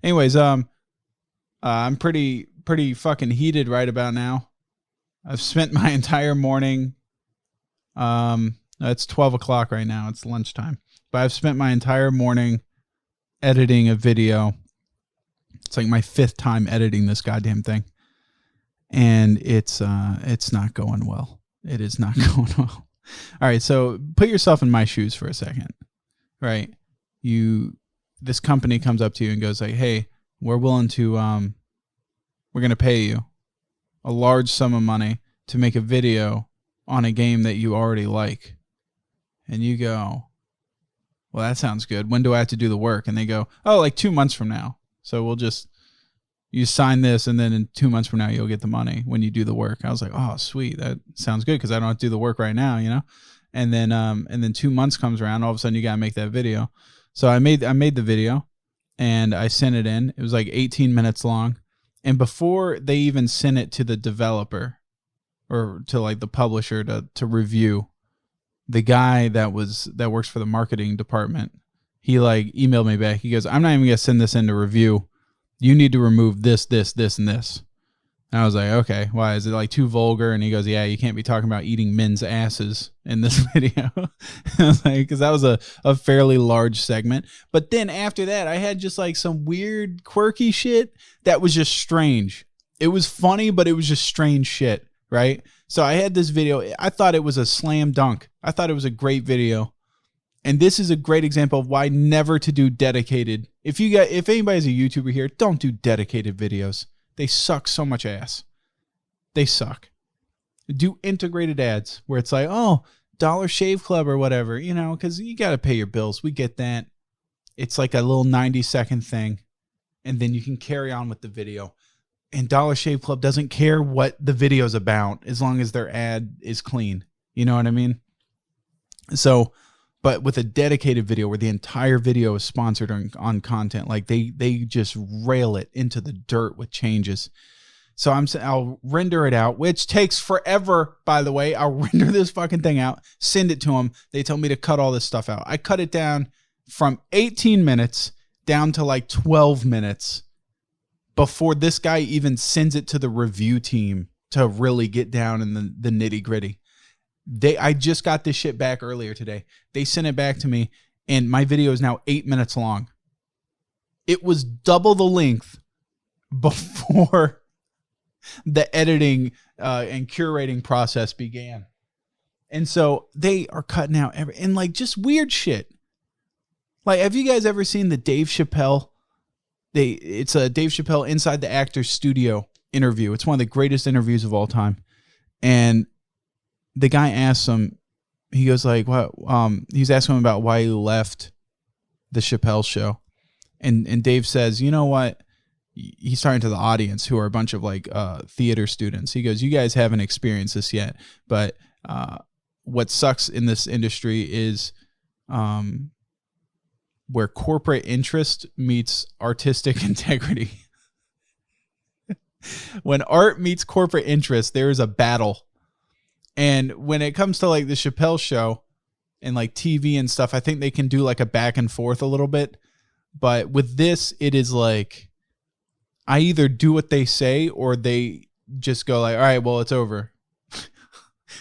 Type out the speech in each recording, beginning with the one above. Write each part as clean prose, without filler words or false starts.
Anyways, I'm pretty fucking heated right about now. I've spent my entire morning. It's 12 o'clock right now. It's lunchtime, but I've spent my entire morning editing a video. It's like my 5th time editing this goddamn thing, and it's not going well. It is not going well. All right, so put yourself in my shoes for a second, right? This company comes up to you and goes like, "Hey, we're willing to we're going to pay you a large sum of money to make a video on a game that you already like." And you go, "Well, that sounds good. When do I have to do the work?" And they go, "Oh, like 2 months from now. So you sign this, and then in 2 months from now, you'll get the money when you do the work." I was like, "Oh, sweet. That sounds good, because I don't have to do the work right now, you know?" And then 2 months comes around. All of a sudden, you got to make that video. So I made the video, and I sent it in. It was like 18 minutes long. And before they even sent it to the developer or to like the publisher to review, the guy that works for the marketing department, he like emailed me back. He goes, "I'm not even going to send this in to review. You need to remove this, this, this, and this." And I was like, "Okay, why? Is it like too vulgar?" And he goes, "Yeah, you can't be talking about eating men's asses in this video." I was like, because that was a fairly large segment. But then after that, I had just like some weird, quirky shit that was just strange. It was funny, but it was just strange shit, right? So I had this video. I thought it was a slam dunk. I thought it was a great video. And this is a great example of why never to do dedicated. If anybody's a YouTuber here, don't do dedicated videos. They suck so much ass. They suck. Do integrated ads where it's like, "Oh, Dollar Shave Club or whatever," you know, because you got to pay your bills. We get that. It's like a little 90-second thing, and then you can carry on with the video. And Dollar Shave Club doesn't care what the video's about as long as their ad is clean. You know what I mean? So, but with a dedicated video where the entire video is sponsored on content, like they just rail it into the dirt with changes. So I'll render it out, which takes forever, by the way. I'll render this fucking thing out, send it to them. They tell me to cut all this stuff out. I cut it down from 18 minutes down to like 12 minutes before this guy even sends it to the review team to really get down in the nitty gritty. I just got this shit back earlier today. They sent it back to me, and my video is now 8 minutes long. It was double the length before the editing and curating process began. And so they are cutting out and like just weird shit. Like, have you guys ever seen the Dave Chappelle? It's a Dave Chappelle Inside the Actors Studio interview. It's one of the greatest interviews of all time. And the guy asks him, he goes like, "What?" He's asking him about why he left the Chappelle show, and Dave says, "You know what?" He's talking to the audience, who are a bunch of like theater students. He goes, "You guys haven't experienced this yet, but what sucks in this industry is where corporate interest meets artistic integrity. When art meets corporate interest, there is a battle." And when it comes to like the Chappelle show and like TV and stuff, I think they can do like a back and forth a little bit. But with this, it is like, I either do what they say or they just go like, "All right, well, it's over."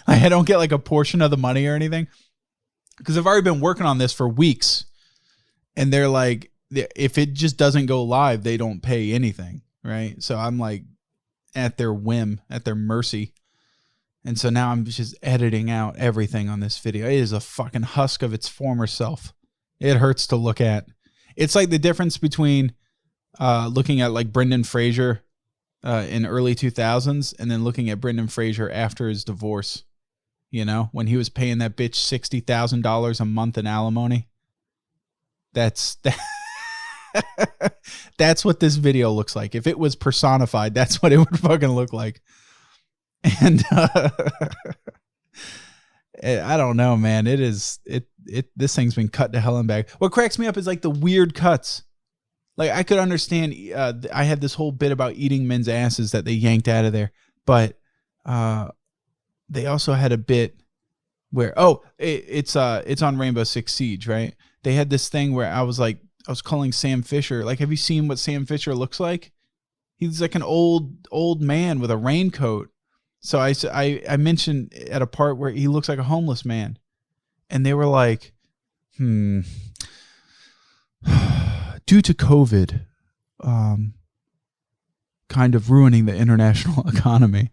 I don't get like a portion of the money or anything, because I've already been working on this for weeks. And they're like, if it just doesn't go live, they don't pay anything. Right. So I'm like at their whim, at their mercy. And so now I'm just editing out everything on this video. It is a fucking husk of its former self. It hurts to look at. It's like the difference between looking at like Brendan Fraser in early 2000s and then looking at Brendan Fraser after his divorce. You know, when he was paying that bitch $60,000 a month in alimony. That's what this video looks like. If it was personified, that's what it would fucking look like. And I don't know, man. This thing's been cut to hell and back. What cracks me up is like the weird cuts. Like, I could understand. I had this whole bit about eating men's asses that they yanked out of there, but they also had a bit where it's on Rainbow Six Siege, right? They had this thing where I was like, was calling Sam Fisher. Like, have you seen what Sam Fisher looks like? He's like an old man with a raincoat. So I mentioned at a part where he looks like a homeless man, and they were like, due to COVID, kind of ruining the international economy,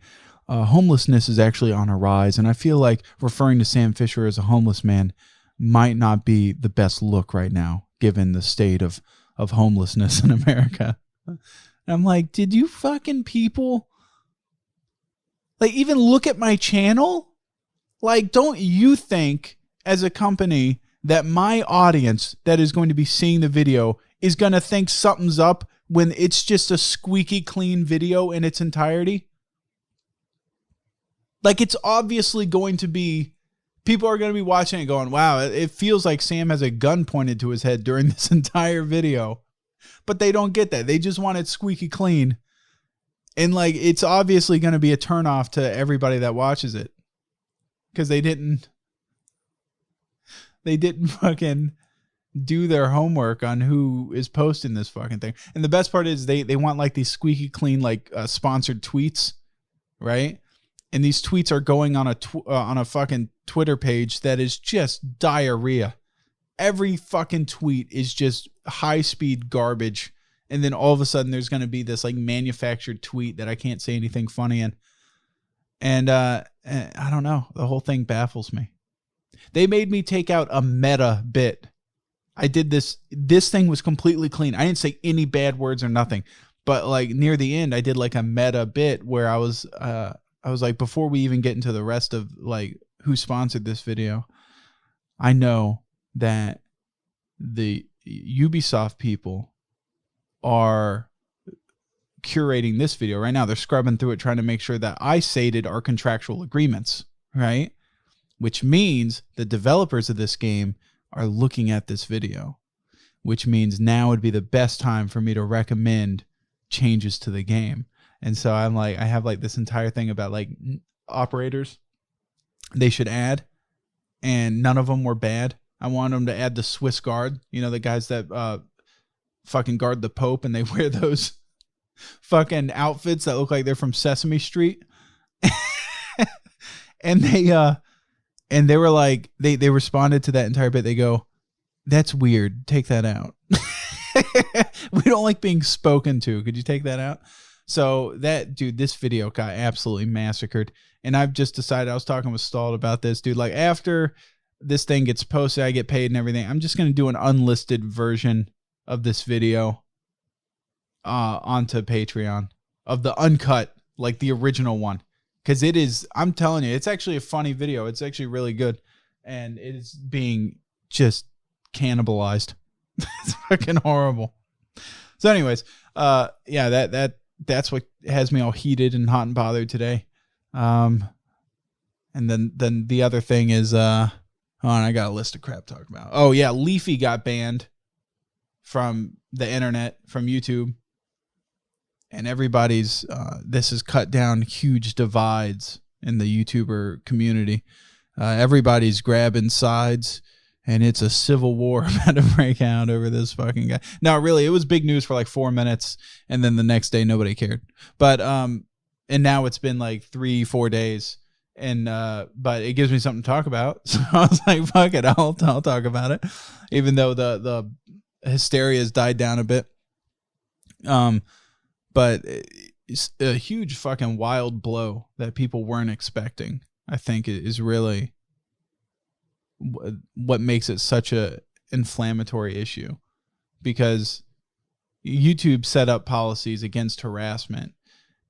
homelessness is actually on a rise. And I feel like referring to Sam Fisher as a homeless man might not be the best look right now, given the state of homelessness in America. And I'm like, did you fucking people like even look at my channel? Like, don't you think as a company that my audience that is going to be seeing the video is going to think something's up when it's just a squeaky clean video in its entirety? Like, it's obviously going to be, people are going to be watching it going, wow, it feels like Sam has a gun pointed to his head during this entire video. But they don't get that. They just want it squeaky clean. And like, it's obviously going to be a turnoff to everybody that watches it. Because they didn't fucking do their homework on who is posting this fucking thing. And the best part is they want like these squeaky clean, like sponsored tweets, right? And these tweets are going on a fucking Twitter page that is just diarrhea. Every fucking tweet is just high speed garbage. And then all of a sudden there's going to be this like manufactured tweet that I can't say anything funny in. And I don't know. The whole thing baffles me. They made me take out a meta bit. I did this. This thing was completely clean. I didn't say any bad words or nothing. But like near the end, I did like a meta bit where I was like, before we even get into the rest of like who sponsored this video, I know that the Ubisoft people are curating this video right now. They're scrubbing through it, trying to make sure that I sated our contractual agreements, right? Which means the developers of this game are looking at this video, which means now would be the best time for me to recommend changes to the game. And so I'm like, I have like this entire thing about like operators they should add, and none of them were bad. I wanted them to add the Swiss Guard, you know, the guys that fucking guard the Pope, and they wear those fucking outfits that look like they're from Sesame Street. And they were like, they responded to that entire bit. They go, "That's weird. Take that out." We don't like being spoken to. Could you take that out? So that, dude, this video got absolutely massacred. And I've just decided, I was talking with STALLTT about this, dude. Like, after this thing gets posted, I get paid and everything, I'm just going to do an unlisted version of this video onto Patreon of the uncut, like the original one. Because it is, I'm telling you, it's actually a funny video. It's actually really good. And it is being just cannibalized. It's fucking horrible. So anyways, yeah, that's what has me all heated and hot and bothered today. And then the other thing is, hold on, I got a list of crap to talk about. Oh yeah, Leafy got banned from the internet, from YouTube. And everybody's, this has cut down huge divides in the YouTuber community. Everybody's grabbing sides, and it's a civil war about to break out over this fucking guy. No, really, it was big news for like 4 minutes, and then the next day nobody cared. But and now it's been like 3-4 days, and but it gives me something to talk about. So I was like, fuck it, I'll talk about it, even though the hysteria has died down a bit. But it's a huge fucking wild blow that people weren't expecting, I think, is really what makes it such a inflammatory issue. Because YouTube set up policies against harassment,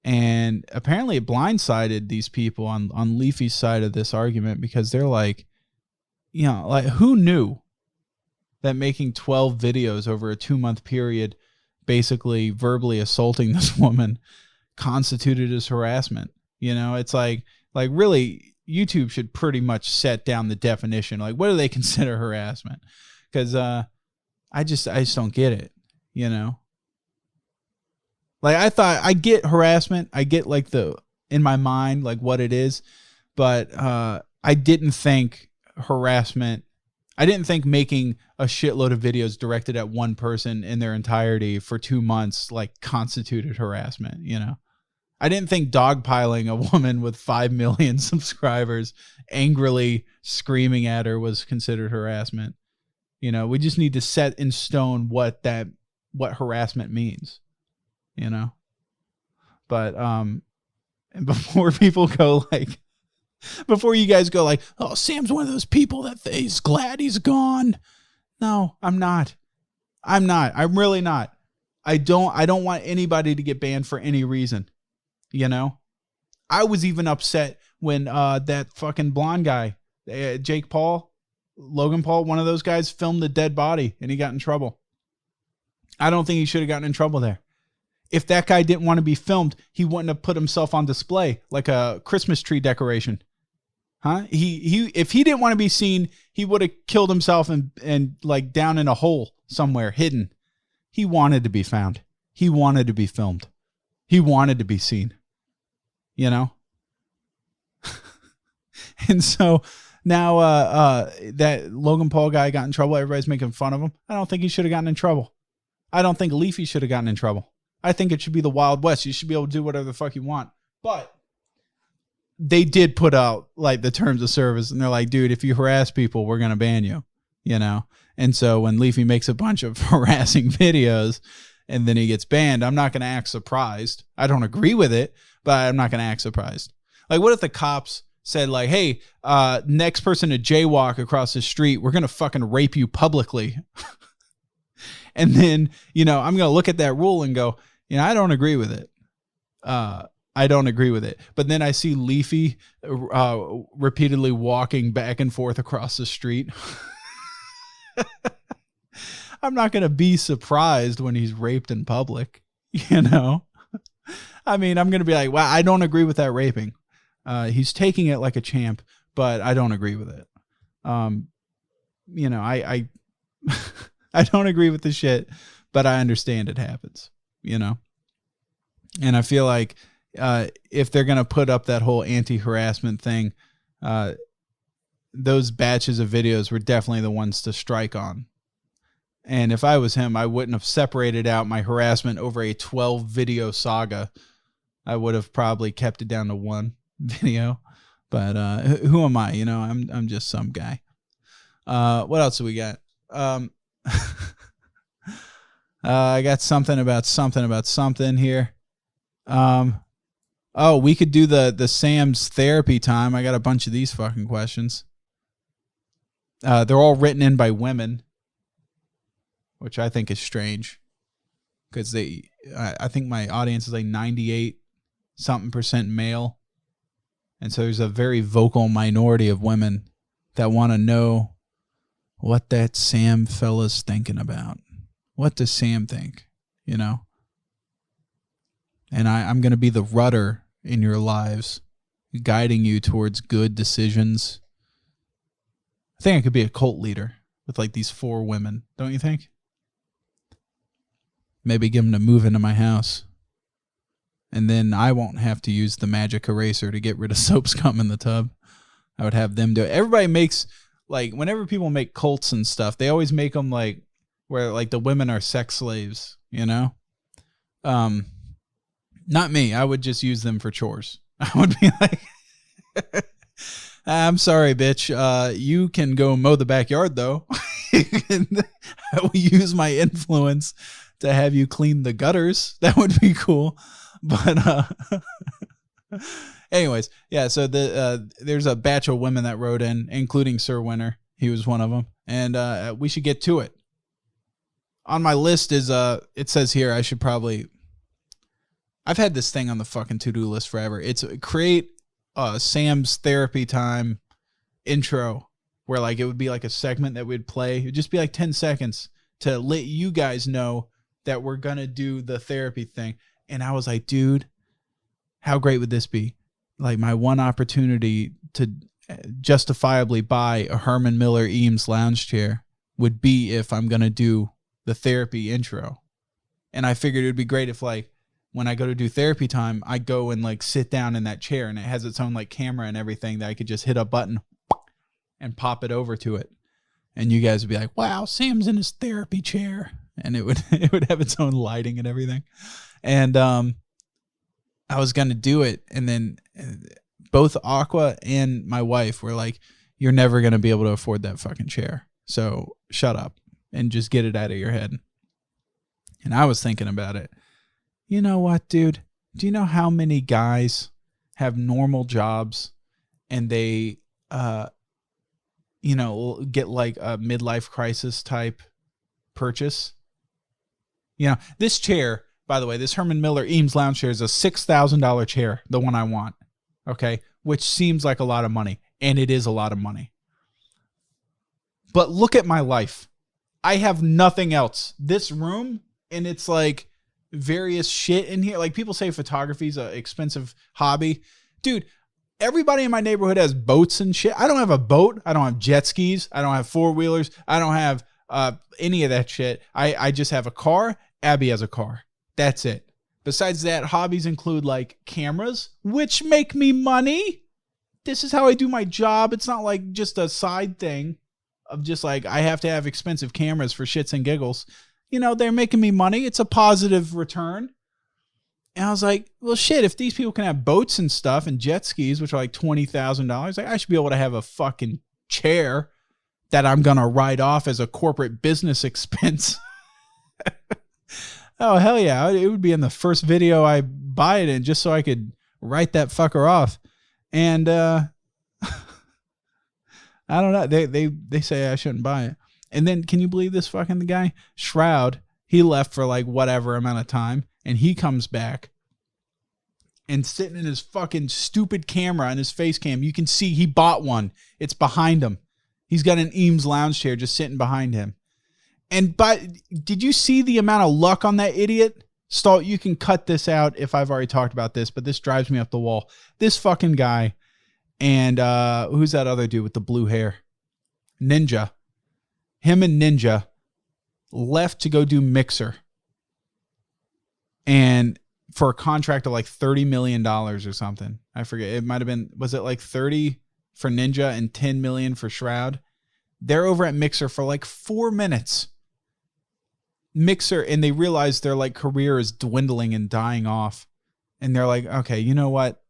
and apparently it blindsided these people on Leafy's side of this argument, because they're like, you know, like, who knew that making 12 videos over a 2-month period basically verbally assaulting this woman constituted as harassment? You know, it's like really YouTube should pretty much set down the definition. Like, what do they consider harassment? Because I just don't get it, you know? Like, I thought, I get harassment. I get like in my mind, like what it is, but I didn't think harassment I didn't think making a shitload of videos directed at one person in their entirety for 2 months like constituted harassment, you know? I didn't think dogpiling a woman with 5 million subscribers angrily screaming at her was considered harassment. You know, we just need to set in stone what harassment means, you know? But, and before people go like, before you guys go like, oh, Sam's one of those people that he's glad he's gone. No, I'm not. I'm really not. I don't want anybody to get banned for any reason. You know, I was even upset when that fucking blonde guy, Jake Paul, Logan Paul, one of those guys filmed the dead body and he got in trouble. I don't think he should have gotten in trouble there. If that guy didn't want to be filmed, he wouldn't have put himself on display like a Christmas tree decoration. Huh? If he didn't want to be seen, he would have killed himself and like down in a hole somewhere hidden. He wanted to be found. He wanted to be filmed. He wanted to be seen. You know? And so now that Logan Paul guy got in trouble, everybody's making fun of him. I don't think he should have gotten in trouble. I don't think Leafy should have gotten in trouble. I think it should be the Wild West. You should be able to do whatever the fuck you want. But they did put out like the terms of service and they're like, dude, if you harass people, we're going to ban you, you know? And so when Leafy makes a bunch of harassing videos and then he gets banned, I'm not going to act surprised. I don't agree with it, but I'm not going to act surprised. Like, what if the cops said like, hey, next person to jaywalk across the street, we're going to fucking rape you publicly. And then, you know, I'm going to look at that rule and go, you know, I don't agree with it. I don't agree with it. But then I see Leafy repeatedly walking back and forth across the street. I'm not going to be surprised when he's raped in public, you know? I mean, I'm going to be like, wow, I don't agree with that raping. He's taking it like a champ, but I don't agree with it. You know, I I don't agree with the shit, but I understand it happens, you know? And I feel like if they're going to put up that whole anti-harassment thing, those batches of videos were definitely the ones to strike on. And if I was him, I wouldn't have separated out my harassment over a 12 video saga. I would have probably kept it down to one video. But who am I? You know, I'm just some guy. What else do we got? I got something about something here. Oh, we could do the Sam's therapy time. I got a bunch of these fucking questions. They're all written in by women, which I think is strange because I think my audience is like 98% male. And so there's a very vocal minority of women that want to know what that Sam fella's thinking about. What does Sam think? You know? And I'm going to be the rudder in your lives, guiding you towards good decisions. I think I could be a cult leader with like these 4 women, don't you think? Maybe get them to move into my house. And then I won't have to use the magic eraser to get rid of soap scum in the tub. I would have them do it. Everybody makes, like, whenever people make cults and stuff, they always make them like, where like the women are sex slaves, you know? Not me. I would just use them for chores. I would be like, I'm sorry, bitch. You can go mow the backyard, though. I will use my influence to have you clean the gutters. That would be cool. But anyways, yeah, so there's a batch of women that wrote in, including Sir Winter. He was one of them. And we should get to it. On my list is, it says here, I've had this thing on the fucking to-do list forever. It's create Sam's therapy time intro where like it would be like a segment that we'd play. It would just be like 10 seconds to let you guys know that we're going to do the therapy thing. And I was like, dude, how great would this be? Like my one opportunity to justifiably buy a Herman Miller Eames lounge chair would be if I'm going to do the therapy intro. And I figured it would be great if like, when I go to do therapy time, I go and like sit down in that chair and it has its own like camera and everything that I could just hit a button and pop it over to it. And you guys would be like, wow, Sam's in his therapy chair. And it would have its own lighting and everything. And I was going to do it. And then both Aqua and my wife were like, you're never going to be able to afford that fucking chair. So shut up and just get it out of your head. And I was thinking about it. You know what, dude? Do you know how many guys have normal jobs and they, get like a midlife crisis type purchase? You know, this chair, by the way, this Herman Miller Eames lounge chair is a $6,000 chair, the one I want. Okay. Which seems like a lot of money. And it is a lot of money. But look at my life. I have nothing else. This room, and it's like various shit in here. Like people say photography is an expensive hobby. Dude, everybody in my neighborhood has boats and shit. I don't have a boat. I don't have jet skis. I don't have four-wheelers. I don't have any of that shit. I just have a car. Abby has a car. That's it. Besides that, hobbies include like cameras, which make me money. This is how I do my job. It's not like just a side thing of just like I have to have expensive cameras for shits and giggles. You know, they're making me money. It's a positive return. And I was like, well, shit, if these people can have boats and stuff and jet skis, which are like $20,000, like I should be able to have a fucking chair that I'm going to write off as a corporate business expense. Oh, hell yeah. It would be in the first video I buy it in just so I could write that fucker off. And I don't know. They say I shouldn't buy it. And then can you believe this fucking guy? Shroud, he left for like whatever amount of time. And he comes back and sitting in his fucking stupid camera on his face cam. You can see he bought one. It's behind him. He's got an Eames lounge chair just sitting behind him. And did you see the amount of luck on that idiot? STALLTT, you can cut this out if I've already talked about this, but this drives me up the wall. This fucking guy and who's that other dude with the blue hair? Ninja. Him and Ninja left to go do Mixer. And for a contract of like $30 million or something. I forget. It might have been, was it like 30 for Ninja and 10 million for Shroud? They're over at Mixer for like 4 minutes. Mixer, and they realize their like career is dwindling and dying off. And they're like, okay, you know what?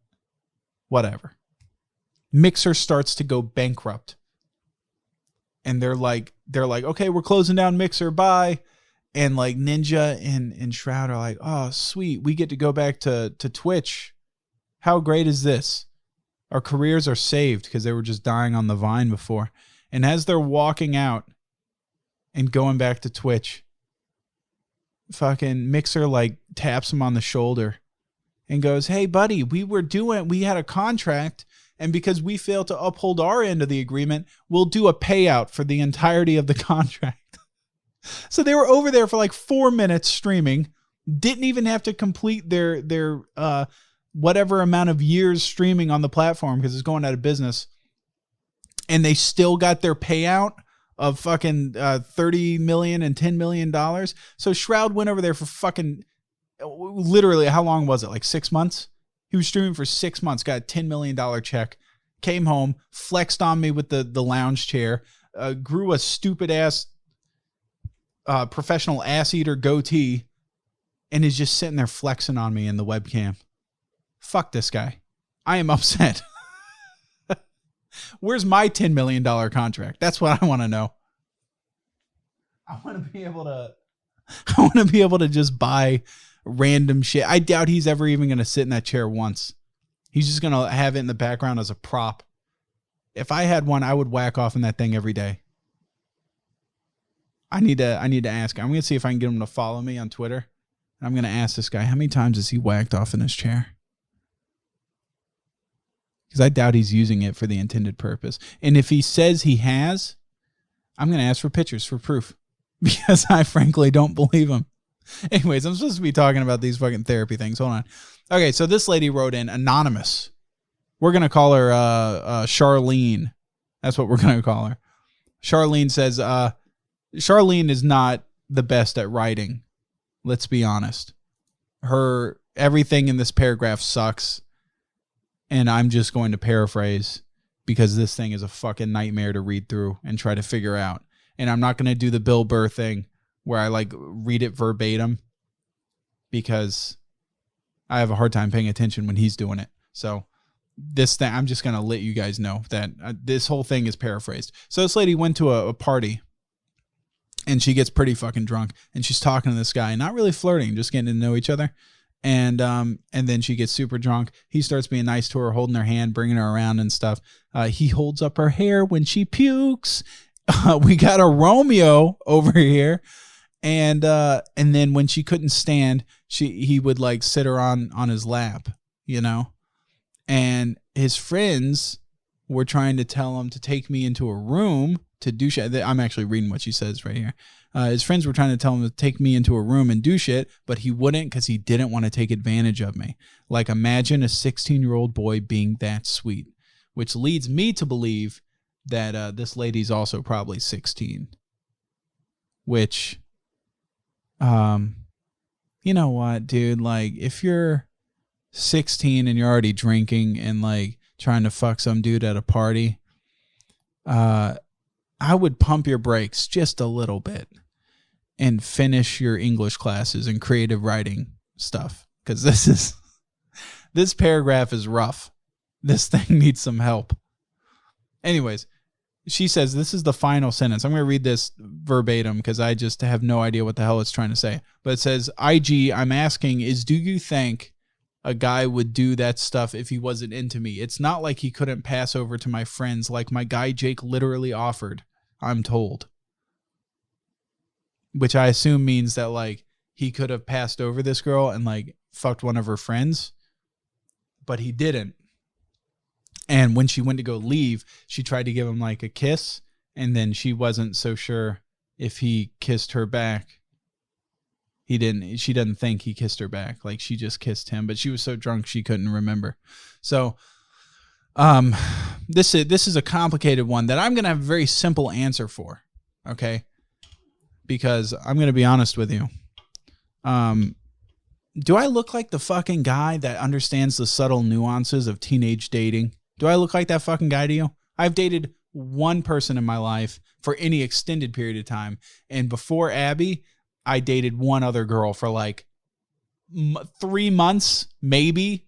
Whatever. Mixer starts to go bankrupt. And they're like, okay, we're closing down Mixer. Bye. And like Ninja and Shroud are like, oh, sweet. We get to go back to Twitch. How great is this? Our careers are saved because they were just dying on the vine before. And as they're walking out and going back to Twitch, fucking Mixer like taps him on the shoulder and goes, hey, buddy, we had a contract. And because we failed to uphold our end of the agreement, we'll do a payout for the entirety of the contract. So they were over there for like 4 minutes streaming, didn't even have to complete their whatever amount of years streaming on the platform because it's going out of business. And they still got their payout of fucking 30 million and $10 million. So Shroud went over there for fucking literally, how long was it? Like 6 months? He was streaming for 6 months, got a $10 million check, came home, flexed on me with the lounge chair, grew a stupid ass professional ass eater goatee, and is just sitting there flexing on me in the webcam. Fuck this guy. I am upset. Where's my $10 million contract? That's what I want to know. I want to be able to just buy random shit. I doubt he's ever even going to sit in that chair once. He's just going to have it in the background as a prop. If I had one, I would whack off in that thing every day. I need to ask him. I'm going to see if I can get him to follow me on Twitter. I'm going to ask this guy, how many times has he whacked off in his chair? Because I doubt he's using it for the intended purpose. And if he says he has, I'm going to ask for pictures for proof. Because I frankly don't believe him. Anyways, I'm supposed to be talking about these fucking therapy things. Hold on. Okay, so this lady wrote in, anonymous. We're going to call her Charlene. That's what we're going to call her. Charlene says, Charlene is not the best at writing. Let's be honest. Everything in this paragraph sucks. And I'm just going to paraphrase because this thing is a fucking nightmare to read through and try to figure out. And I'm not going to do the Bill Burr thing where I like read it verbatim because I have a hard time paying attention when he's doing it. So this thing, I'm just going to let you guys know that this whole thing is paraphrased. So this lady went to a party and she gets pretty fucking drunk and she's talking to this guy, not really flirting, just getting to know each other. And then she gets super drunk. He starts being nice to her, holding her hand, bringing her around and stuff. He holds up her hair when she pukes. We got a Romeo over here. And then when she couldn't stand, he would like sit her on his lap, you know? And his friends were trying to tell him to take me into a room to douche. I'm actually reading what she says right here. His friends were trying to tell him to take me into a room and douche it, but he wouldn't because he didn't want to take advantage of me. Like, imagine a 16-year-old boy being that sweet, which leads me to believe that this lady's also probably 16. Which, you know what, dude? Like, if you're 16 and you're already drinking and like trying to fuck some dude at a party, I would pump your brakes just a little bit and finish your English classes and creative writing stuff. Because this paragraph is rough. This thing needs some help. Anyways, she says, this is the final sentence. I'm going to read this verbatim because I just have no idea what the hell it's trying to say. But it says, IG, I'm asking do you think a guy would do that stuff if he wasn't into me? It's not like he couldn't pass over to my friends like my guy Jake literally offered, I'm told. Which I assume means that like he could have passed over this girl and like fucked one of her friends, but he didn't. And when she went to go leave, she tried to give him like a kiss, and then she wasn't so sure if he kissed her back. She didn't think he kissed her back. Like, she just kissed him, but she was so drunk she couldn't remember. So this is a complicated one that I'm going to have a very simple answer for, okay? Because I'm going to be honest with you. Do I look like the fucking guy that understands the subtle nuances of teenage dating? Do I look like that fucking guy to you? I've dated one person in my life for any extended period of time. And before Abby, I dated one other girl for like 3 months, maybe.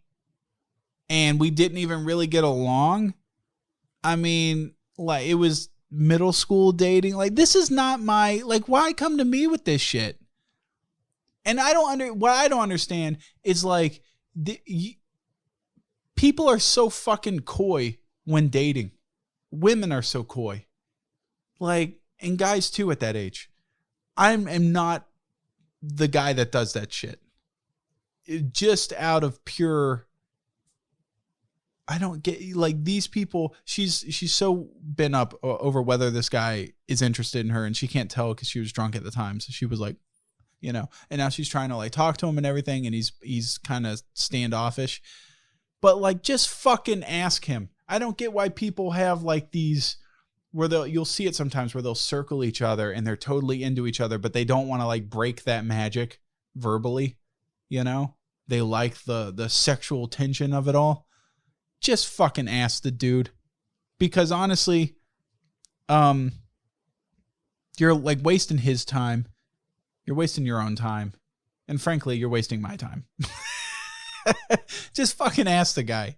And we didn't even really get along. I mean, like, it was middle school dating. Like, this is not my, like, why come to me with this shit? And what I don't understand is like, people are so fucking coy when dating. Women are so coy. Like, and guys too at that age. I am not the guy that does that shit. Just out of pure, I don't get, like, these people, she's so bent up over whether this guy is interested in her, and she can't tell because she was drunk at the time. So she was like, you know, and now she's trying to like talk to him and everything, and he's kind of standoffish. But like, just fucking ask him. I don't get why people have like these where you'll see it sometimes where they'll circle each other and they're totally into each other, but they don't want to like break that magic verbally. You know, they like the sexual tension of it all. Just fucking ask the dude, because honestly, you're like wasting his time. You're wasting your own time. And frankly, you're wasting my time. Just fucking ask the guy.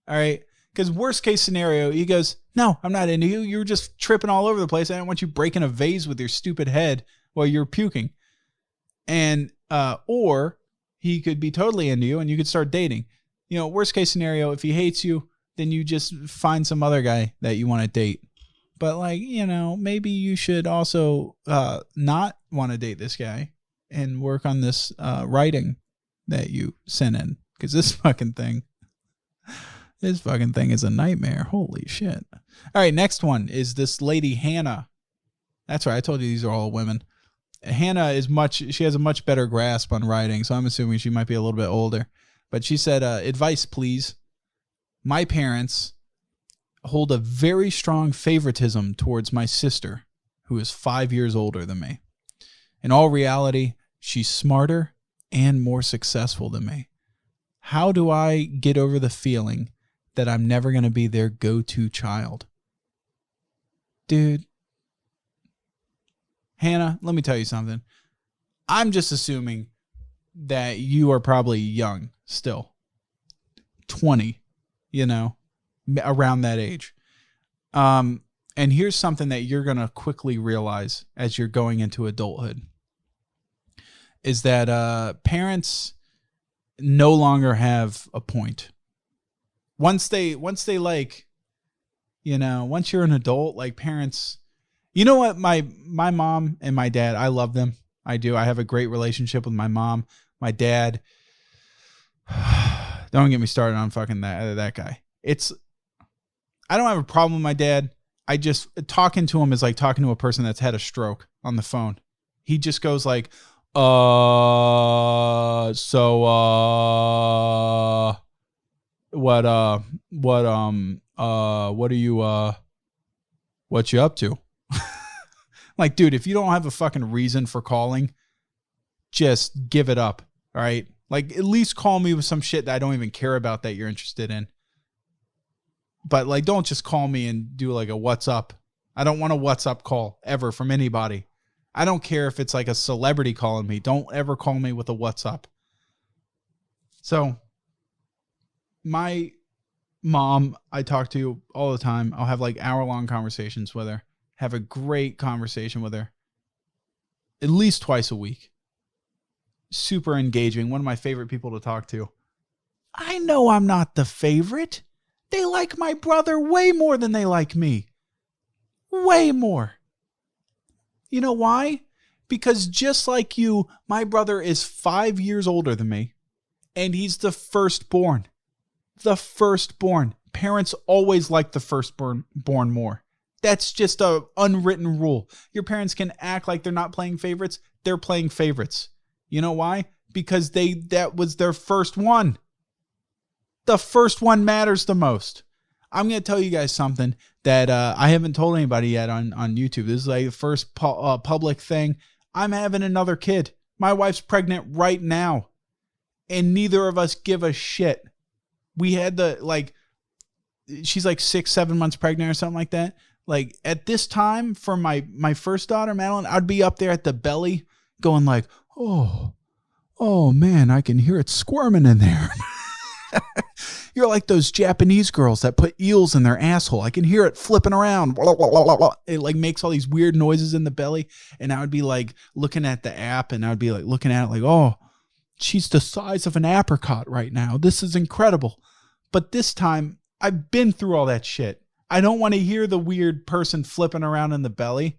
All right. Because worst case scenario, he goes, no, I'm not into you. You were just tripping all over the place. I don't want you breaking a vase with your stupid head while you're puking. And, or he could be totally into you and you could start dating. You know, worst case scenario, if he hates you, then you just find some other guy that you want to date. But like, you know, maybe you should also not want to date this guy and work on this writing that you sent in. Because this fucking thing is a nightmare. Holy shit. All right, next one is this lady, Hannah. That's right, I told you these are all women. Hannah she has a much better grasp on writing, so I'm assuming she might be a little bit older. But she said, advice, please. My parents hold a very strong favoritism towards my sister, who is 5 years older than me. In all reality, she's smarter and more successful than me. How do I get over the feeling that I'm never going to be their go-to child? Dude, Hannah, let me tell you something. I'm just assuming that you are probably young still. 20, around that age. And here's something that you're going to quickly realize as you're going into adulthood is that parents no longer have a point. Once like, once you're an adult, like parents, you know what? My mom and my dad, I love them. I do. I have a great relationship with my mom. My dad, don't get me started on fucking that guy. I don't have a problem with my dad. I just, talking to him is like talking to a person that's had a stroke on the phone. He just goes like, what you up to? Like, dude, if you don't have a fucking reason for calling, just give it up. All right. Like, at least call me with some shit that I don't even care about that you're interested in. But like, don't just call me and do like a what's up. I don't want a what's up call ever from anybody. I don't care if it's like a celebrity calling me. Don't ever call me with a what's up. So my mom, I talk to all the time. I'll have like hour-long conversations with her. Have a great conversation with her. At least twice a week. Super engaging. One of my favorite people to talk to. I know I'm not the favorite. They like my brother way more than they like me. Way more. You know why? Because just like you, my brother is 5 years older than me. And he's the firstborn. The firstborn. Parents always like the firstborn more. That's just a unwritten rule. Your parents can act like they're not playing favorites. They're playing favorites. You know why? Because that was their first one. The first one matters the most. I'm going to tell you guys something that I haven't told anybody yet on YouTube. This is like the first public thing. I'm having another kid. My wife's pregnant right now. And neither of us give a shit. We had she's like 6-7 months pregnant or something like that. Like at this time for my first daughter, Madeline, I'd be up there at the belly going like, oh man, I can hear it squirming in there. You're like those Japanese girls that put eels in their asshole. I can hear it flipping around. Blah, blah, blah, blah. It like makes all these weird noises in the belly. And I would be like looking at the app and I would be like looking at it like, oh, she's the size of an apricot right now. This is incredible. But this time I've been through all that shit. I don't want to hear the weird person flipping around in the belly.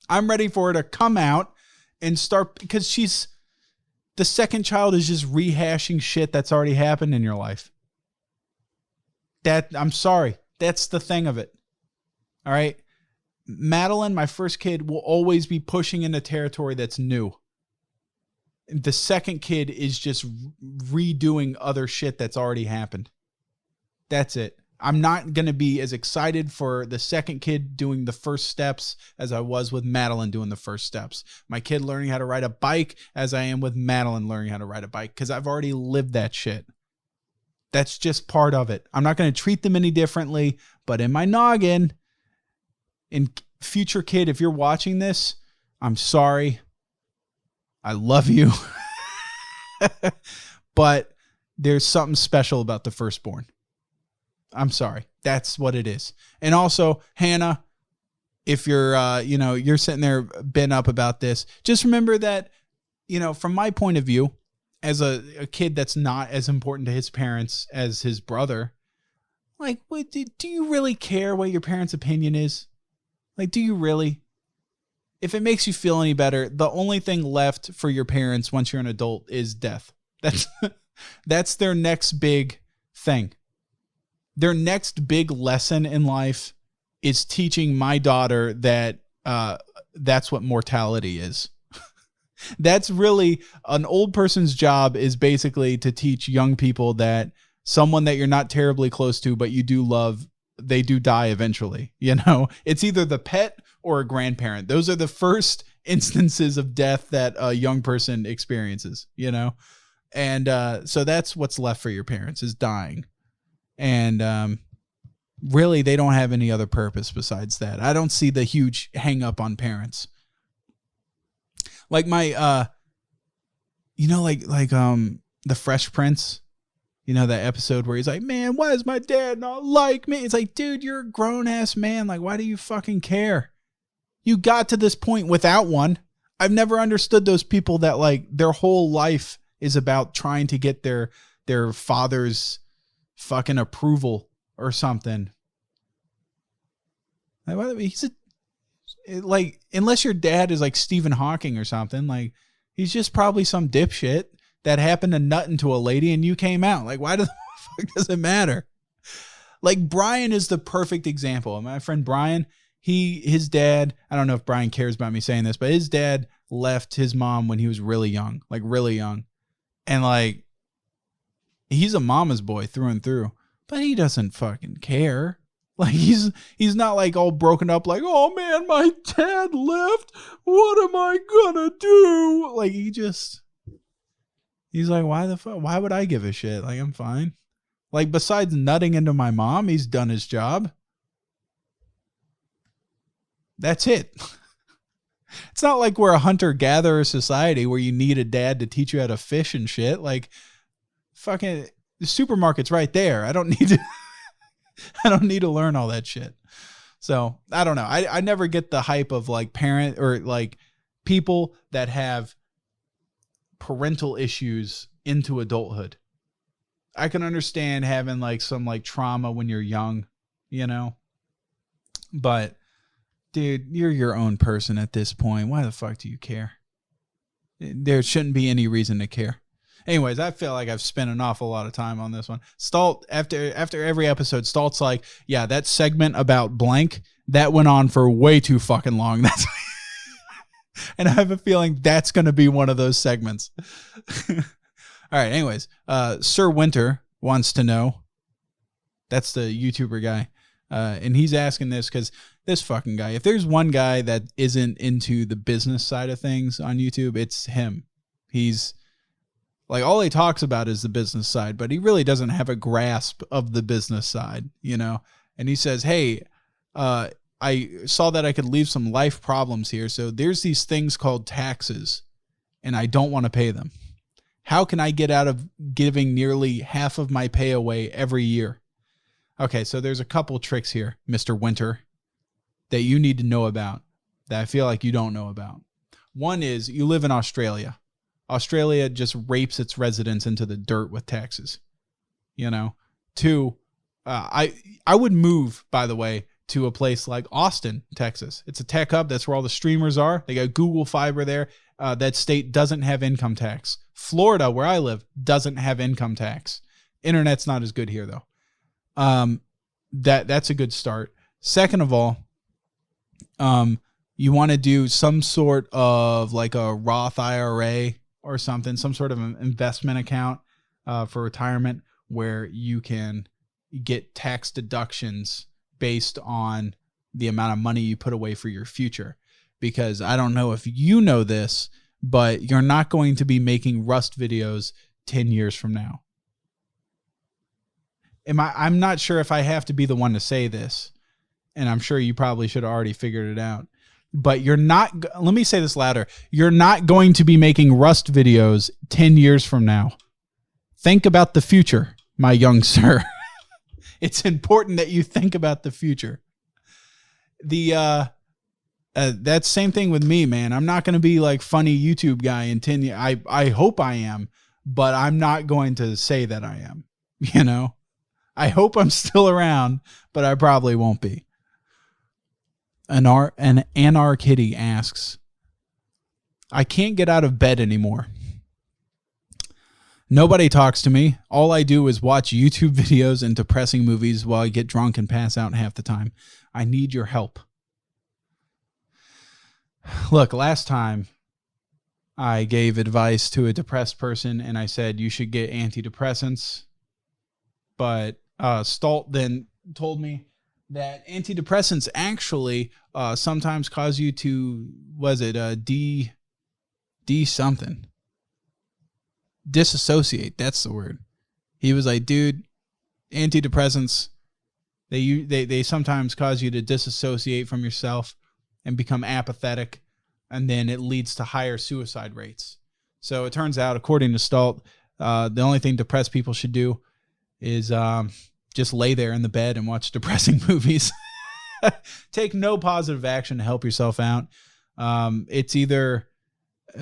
I'm ready for her to come out and start, because the second child is just rehashing shit that's already happened in your life. I'm sorry. That's the thing of it. All right. Madeline, my first kid, will always be pushing into territory that's new. The second kid is just redoing other shit that's already happened. That's it. I'm not going to be as excited for the second kid doing the first steps as I was with Madeline doing the first steps. My kid learning how to ride a bike as I am with Madeline learning how to ride a bike, because I've already lived that shit. That's just part of it. I'm not going to treat them any differently, but in my noggin, in future kid, if you're watching this, I'm sorry. I love you. But there's something special about the firstborn. I'm sorry. That's what it is. And also, Hannah, if you're, you're sitting there bent up about this, just remember that, from my point of view, as a kid that's not as important to his parents as his brother, like, do you really care what your parents' opinion is? Like, do you really? If it makes you feel any better, the only thing left for your parents once you're an adult is death. That's their next big thing. Their next big lesson in life is teaching my daughter that that's what mortality is. That's really an old person's job, is basically to teach young people that someone that you're not terribly close to, but you do love, they do die eventually. It's either the pet or a grandparent. Those are the first instances of death that a young person experiences, And so that's what's left for your parents, is dying. And really, they don't have any other purpose besides that. I don't see the huge hang up on parents. Like my, the Fresh Prince, that episode where he's like, man, why does my dad not like me? It's like, dude, you're a grown ass man. Like, why do you fucking care? You got to this point without one. I've never understood those people that like their whole life is about trying to get their father's fucking approval or something. Like, unless your dad is like Stephen Hawking or something, like he's just probably some dipshit that happened to nut into a lady and you came out. Like, why the fuck does it matter? Like, Brian is the perfect example. My friend Brian, his dad, I don't know if Brian cares about me saying this, but his dad left his mom when he was really young. And like, he's a mama's boy through and through, but he doesn't fucking care. Like, he's not like all broken up like, oh man, my dad left. What am I gonna do? Like, he's like, why the fuck? Why would I give a shit? Like, I'm fine. Like, besides nutting into my mom, he's done his job. That's it. It's not like we're a hunter-gatherer society where you need a dad to teach you how to fish and shit. Like, fucking, the supermarket's right there. I don't need to learn all that shit. So I don't know. I never get the hype of like parent or like people that have parental issues into adulthood. I can understand having like some like trauma when you're young, but dude, you're your own person at this point. Why the fuck do you care? There shouldn't be any reason to care. Anyways, I feel like I've spent an awful lot of time on this one. STALLTT, after every episode, STALLTT's like, yeah, that segment about blank, that went on for way too fucking long. And I have a feeling that's going to be one of those segments. All right, anyways, Sir Winter wants to know. That's the YouTuber guy. And he's asking this because this fucking guy, if there's one guy that isn't into the business side of things on YouTube, it's him. He's like, all he talks about is the business side, but he really doesn't have a grasp of the business side, And he says, hey, I saw that I could leave some life problems here. So there's these things called taxes, and I don't want to pay them. How can I get out of giving nearly half of my pay away every year? Okay, so there's a couple tricks here, Mr. Winter, that you need to know about that I feel like you don't know about. One is you live in Australia. Australia just rapes its residents into the dirt with taxes. Two, I would move, by the way, to a place like Austin, Texas. It's a tech hub. That's where all the streamers are. They got Google Fiber there. That state doesn't have income tax. Florida, where I live, doesn't have income tax. Internet's not as good here, though. That's a good start. Second of all, you want to do some sort of like a Roth IRA or something, some sort of an investment account for retirement where you can get tax deductions based on the amount of money you put away for your future. Because I don't know if you know this, but you're not going to be making Rust videos 10 years from now. I'm not sure if I have to be the one to say this, and I'm sure you probably should have already figured it out. But you're not, let me say this louder. You're not going to be making Rust videos 10 years from now. Think about the future, my young sir. It's important that you think about the future. That same thing with me, man. I'm not going to be like funny YouTube guy in 10 years. I hope I am, but I'm not going to say that I am, I hope I'm still around, but I probably won't be. An Anar Kitty asks, I can't get out of bed anymore. Nobody talks to me. All I do is watch YouTube videos and depressing movies while I get drunk and pass out half the time. I need your help. Look, last time I gave advice to a depressed person and I said you should get antidepressants. But STALLTT then told me that antidepressants actually sometimes cause you to, something? Disassociate, that's the word. He was like, dude, antidepressants, they sometimes cause you to disassociate from yourself and become apathetic. and then it leads to higher suicide rates. So it turns out, according to STALLTT, the only thing depressed people should do is just lay there in the bed and watch depressing movies. Take no positive action to help yourself out. It's either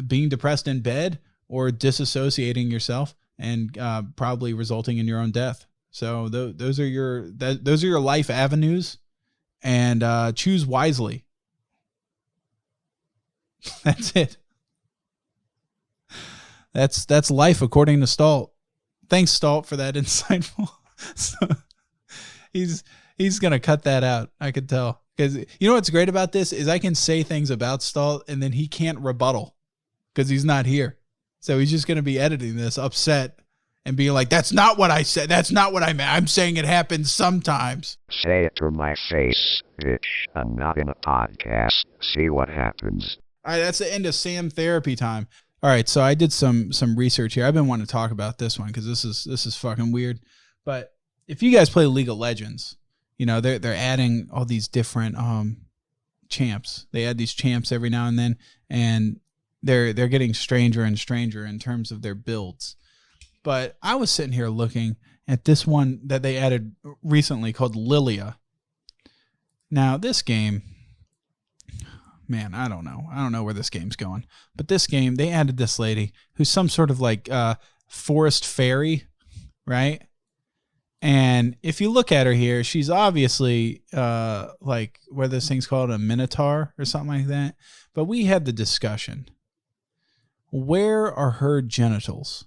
being depressed in bed or disassociating yourself and probably resulting in your own death. So those are your life avenues, and choose wisely. That's it. That's life according to STALLTT. Thanks, STALLTT, for that insightful. So he's gonna cut that out. I could tell, because you know what's great about this is I can say things about STALLTT and then he can't rebuttal because he's not here. So he's just gonna be editing this upset and being like, "That's not what I said. That's not what I meant. I'm saying it happens sometimes." Say it to my face, bitch. I'm not in a podcast. See what happens. All right, that's the end of Sam therapy time. All right, so I did some research here. I've been wanting to talk about this one because this is fucking weird. But if you guys play League of Legends, you know they're adding all these different champs. They add these champs every now and then, and they're getting stranger and stranger in terms of their builds. But I was sitting here looking at this one that they added recently called Lilia. Now this game, man, I don't know where this game's going. But this game, they added this lady who's some sort of like forest fairy, right? And if you look at her here, she's obviously like, what are those things called, a minotaur or something like that. But we had the discussion. Where are her genitals?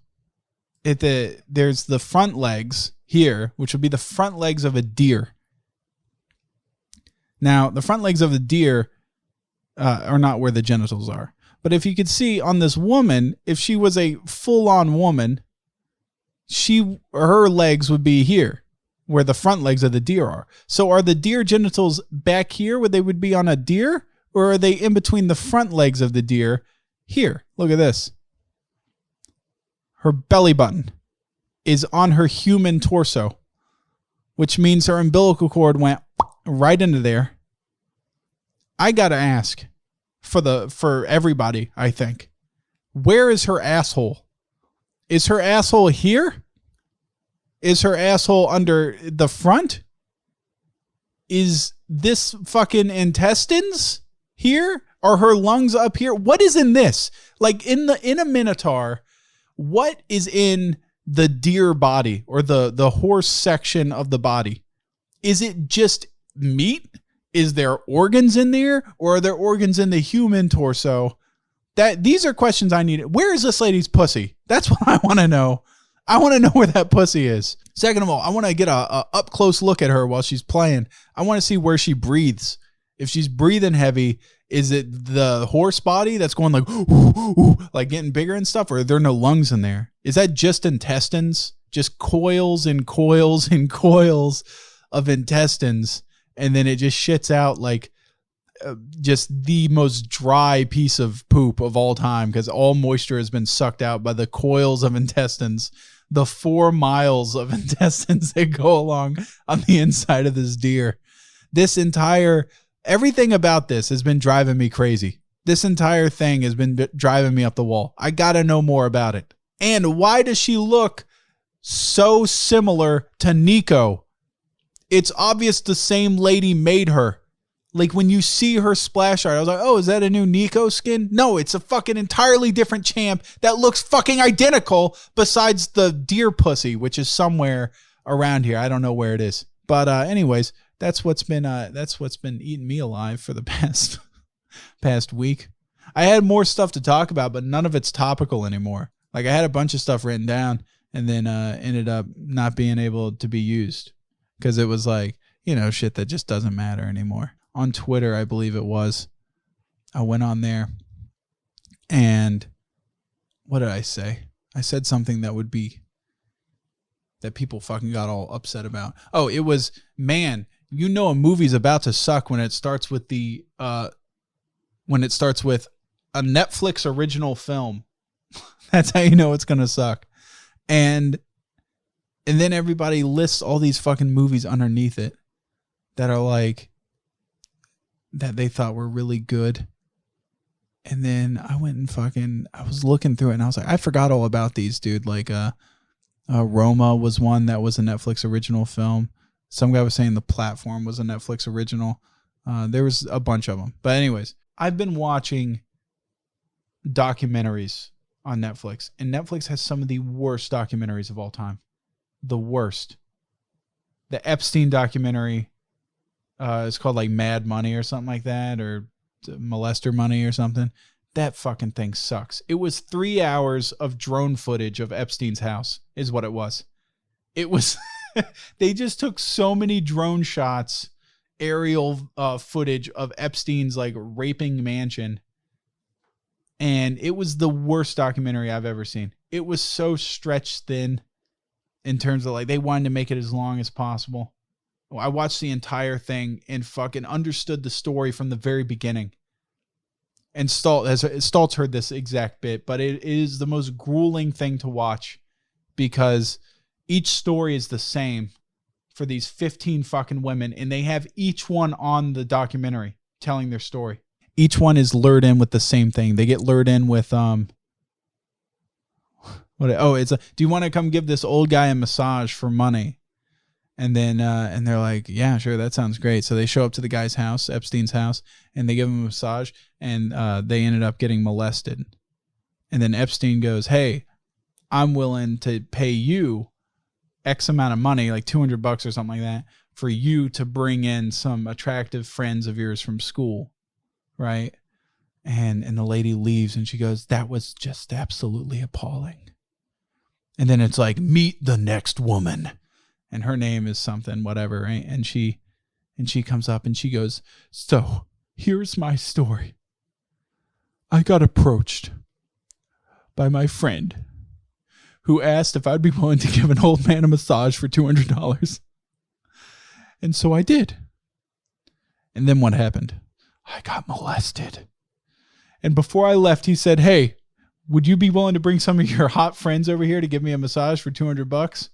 There's the front legs here, which would be the front legs of a deer. Now, the front legs of the deer are not where the genitals are. But if you could see on this woman, if she was a full-on woman, her legs would be here, where the front legs of the deer are. So are the deer genitals back here where they would be on a deer? Or are they in between the front legs of the deer here? Look at this. Her belly button is on her human torso, which means her umbilical cord went right into there. I gotta ask for everybody, I think, where is her asshole? Is her asshole here? Is her asshole under the front? Is this fucking intestines here? Are her lungs up here? What is in this? Like in a minotaur, what is in the deer body or the horse section of the body? Is it just meat? Is there organs in there, or are there organs in the human torso? These are questions I need. Where is this lady's pussy? That's what I want to know. I want to know where that pussy is. Second of all, I want to get a up close look at her while she's playing. I want to see where she breathes. If she's breathing heavy, is it the horse body that's going like, ooh, ooh, like getting bigger and stuff, or are there no lungs in there? Is that just intestines? Just coils and coils and coils of intestines, and then it just shits out like just the most dry piece of poop of all time because all moisture has been sucked out by the coils of intestines, the 4 miles of intestines that go along on the inside of this deer. Everything about this has been driving me crazy. This entire thing has been driving me up the wall. I got to know more about it. And why does she look so similar to Nico? It's obvious the same lady made her. Like when you see her splash art, I was like, oh, is that a new Nico skin? No, it's a fucking entirely different champ that looks fucking identical besides the deer pussy, which is somewhere around here. I don't know where it is. But anyways, that's what's been eating me alive for the past week. I had more stuff to talk about, but none of it's topical anymore. Like I had a bunch of stuff written down and then ended up not being able to be used because it was like, shit that just doesn't matter anymore. On Twitter, I believe it was, I went on there and what did I say? I said something that people fucking got all upset about. Oh, it was, man, a movie's about to suck when it starts with a Netflix original film. That's how you know it's going to suck. And then everybody lists all these fucking movies underneath it that are like, that they thought were really good. And then I went and I was looking through it and I was like, I forgot all about these, dude. Like, Roma was one that was a Netflix original film. Some guy was saying The Platform was a Netflix original. There was a bunch of them. But anyways, I've been watching documentaries on Netflix, and Netflix has some of the worst documentaries of all time. The worst. The Epstein documentary is called like Mad Money or something like that, or Molester Money or something. That fucking thing sucks. It was 3 hours of drone footage of Epstein's house is what it was. It was, they just took so many drone shots, aerial footage of Epstein's like raping mansion. And it was the worst documentary I've ever seen. It was so stretched thin in terms of like, they wanted to make it as long as possible. I watched the entire thing and fucking understood the story from the very beginning. And STALLTT heard this exact bit, but it is the most grueling thing to watch because each story is the same for these 15 fucking women, and they have each one on the documentary telling their story. Each one is lured in with the same thing. They get lured in with do you want to come give this old guy a massage for money? And then and they're like, yeah, sure, that sounds great. So they show up to the guy's house, Epstein's house, and they give him a massage, and they ended up getting molested. And then Epstein goes, hey, I'm willing to pay you X amount of money, like $200 or something like that, for you to bring in some attractive friends of yours from school. Right? And the lady leaves and she goes, that was just absolutely appalling. And then it's like, meet the next woman. And her name is something, whatever. Right? And she comes up and she goes, so here's my story. I got approached by my friend who asked if I'd be willing to give an old man a massage for $200. And so I did. And then what happened? I got molested. And before I left, he said, hey, would you be willing to bring some of your hot friends over here to give me a massage for $200?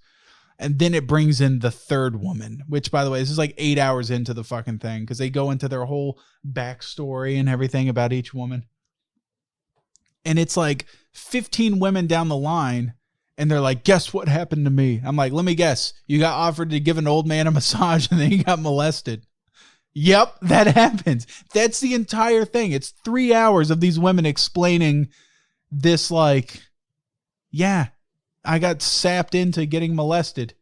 And then it brings in the third woman, which, by the way, this is like 8 hours into the fucking thing because they go into their whole backstory and everything about each woman. And it's like 15 women down the line. And they're like, guess what happened to me? I'm like, let me guess. You got offered to give an old man a massage and then you got molested. Yep, that happens. That's the entire thing. It's 3 hours of these women explaining this like, yeah, I got sapped into getting molested.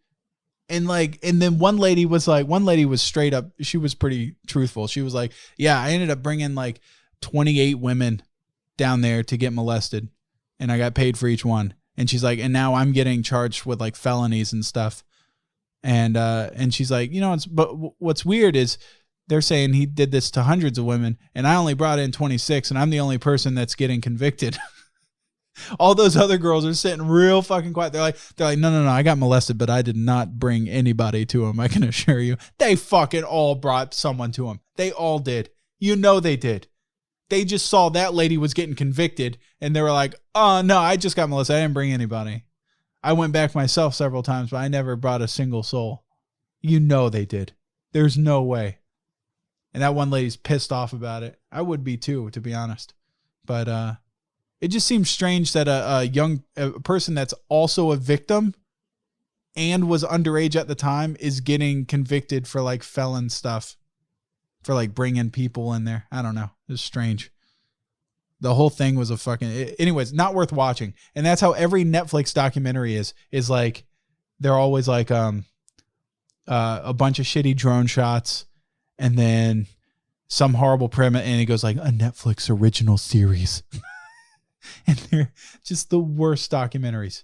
And then one lady was straight up. She was pretty truthful. She was like, yeah, I ended up bringing like 28 women down there to get molested. And I got paid for each one. And she's like, and now I'm getting charged with like felonies and stuff. And she's like, but what's weird is they're saying he did this to hundreds of women and I only brought in 26 and I'm the only person that's getting convicted. All those other girls are sitting real fucking quiet. They're like, no, I got molested, but I did not bring anybody to him. I can assure you. They fucking all brought someone to him. They all did. They did. They just saw that lady was getting convicted and they were like, oh, no, I just got molested. I didn't bring anybody. I went back myself several times, but I never brought a single soul. They did. There's no way. And that one lady's pissed off about it. I would be too, to be honest. But it just seems strange that a person that's also a victim and was underage at the time is getting convicted for like felon stuff. For like bringing people in there. I don't know. It's strange. The whole thing was anyways, not worth watching. And that's how every Netflix documentary is like, they're always like a bunch of shitty drone shots and then some horrible premise. And it goes like a Netflix original series. And they're just the worst documentaries.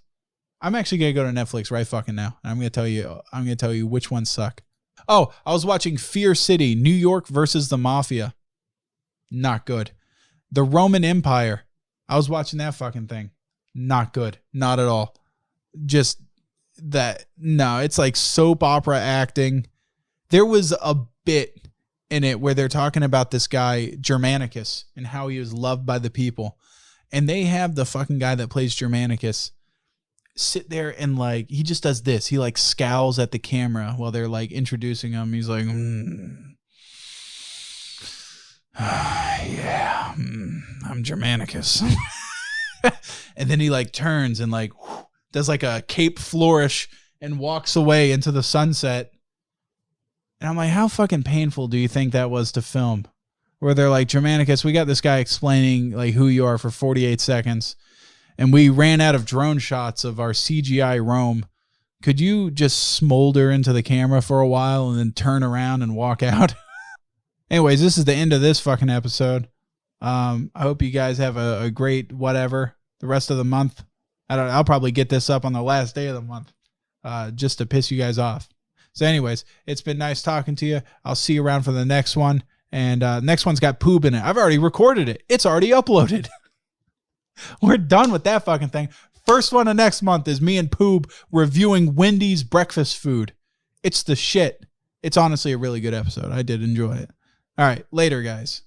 I'm actually going to go to Netflix right fucking now. And I'm going to tell you which ones suck. Oh, I was watching Fear City, New York versus the Mafia. Not good. The Roman Empire. I was watching that fucking thing. Not good. Not at all. Just that. No, it's like soap opera acting. There was a bit in it where they're talking about this guy, Germanicus, and how he was loved by the people. And they have the fucking guy that plays Germanicus sit there and like, he just does this. He like scowls at the camera while they're like introducing him. He's like, yeah, I'm Germanicus. And then he like turns and like does like a cape flourish and walks away into the sunset. And I'm like, how fucking painful do you think that was to film? Where they're like, Germanicus, we got this guy explaining like who you are for 48 seconds. And we ran out of drone shots of our CGI Rome. Could you just smolder into the camera for a while and then turn around and walk out? Anyways, this is the end of this fucking episode. I hope you guys have a great whatever the rest of the month. I'll probably get this up on the last day of the month just to piss you guys off. So anyways, it's been nice talking to you. I'll see you around for the next one. And next one's got Poob in it. I've already recorded it. It's already uploaded. We're done with that fucking thing. First one of next month is me and Poob reviewing Wendy's breakfast food. It's the shit. It's honestly a really good episode. I did enjoy it. All right, later, guys.